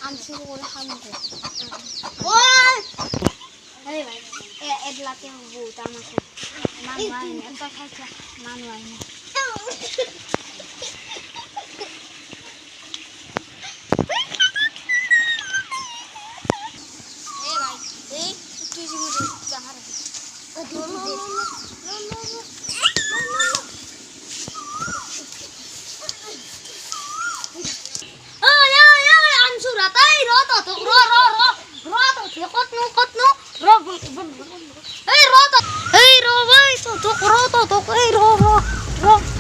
আনছিল করে খামো ওই আরে ভাই এডলাতে বহুত আমাকে মানু আইনে এত খাইছে মানু আইনে এই ভাই এই তুই জিমে জাহার Hey, Ro,